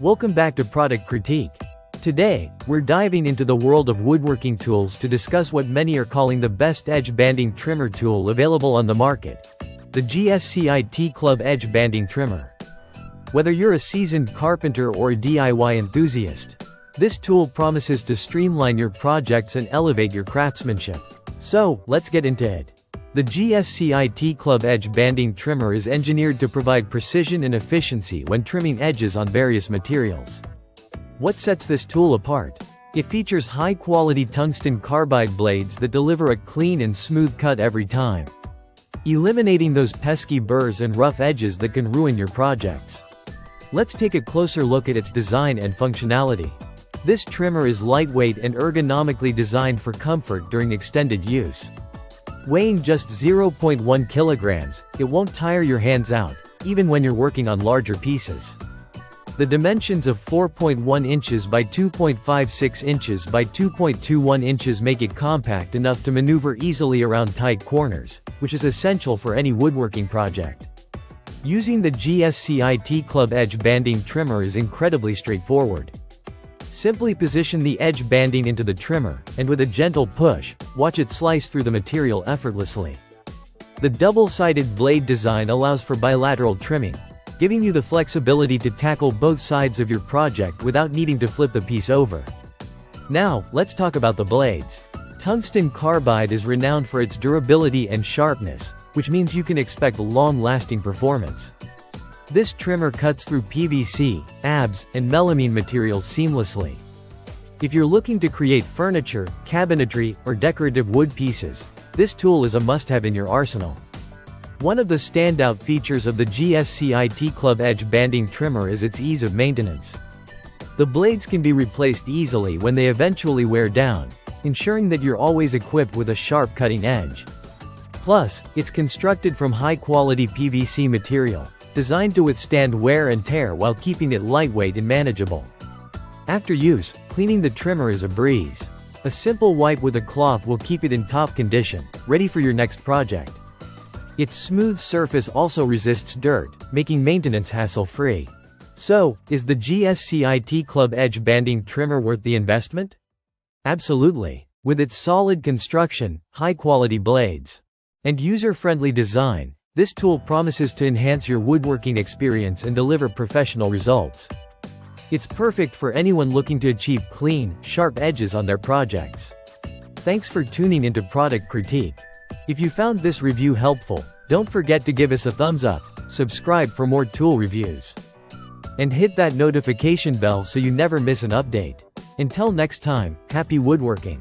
Welcome back to Product Critique. Today, we're diving into the world of woodworking tools to discuss what many are calling the best edge banding trimmer tool available on the market. The GSCIT Club Edge Banding Trimmer. Whether you're a seasoned carpenter or a DIY enthusiast, this tool promises to streamline your projects and elevate your craftsmanship. So, let's get into it. The GSCIT Club Edge Banding Trimmer is engineered to provide precision and efficiency when trimming edges on various materials. What sets this tool apart? It features high-quality tungsten carbide blades that deliver a clean and smooth cut every time, eliminating those pesky burrs and rough edges that can ruin your projects. Let's take a closer look at its design and functionality. This trimmer is lightweight and ergonomically designed for comfort during extended use. Weighing just 0.1 kilograms, it won't tire your hands out, even when you're working on larger pieces. The dimensions of 4.1 inches by 2.56 inches by 2.21 inches make it compact enough to maneuver easily around tight corners, which is essential for any woodworking project. Using the GSCIT Club Edge Banding Trimmer is incredibly straightforward. Simply position the edge banding into the trimmer, and with a gentle push, watch it slice through the material effortlessly. The double-sided blade design allows for bilateral trimming, giving you the flexibility to tackle both sides of your project without needing to flip the piece over. Now, let's talk about the blades. Tungsten carbide is renowned for its durability and sharpness, which means you can expect long-lasting performance. This trimmer cuts through PVC, ABS, and melamine materials seamlessly. If you're looking to create furniture, cabinetry, or decorative wood pieces, this tool is a must-have in your arsenal. One of the standout features of the GSCIT Club Edge Banding Trimmer is its ease of maintenance. The blades can be replaced easily when they eventually wear down, ensuring that you're always equipped with a sharp cutting edge. Plus, it's constructed from high-quality PVC material, designed to withstand wear and tear while keeping it lightweight and manageable. After use, cleaning the trimmer is a breeze. A simple wipe with a cloth will keep it in top condition, ready for your next project. Its smooth surface also resists dirt, making maintenance hassle-free. So, is the GSCIT Club Edge Banding Trimmer worth the investment? Absolutely. With its solid construction, high-quality blades, and user-friendly design, this tool promises to enhance your woodworking experience and deliver professional results. It's perfect for anyone looking to achieve clean, sharp edges on their projects. Thanks for tuning into Product Critique. If you found this review helpful, don't forget to give us a thumbs up, subscribe for more tool reviews, and hit that notification bell so you never miss an update. Until next time, happy woodworking!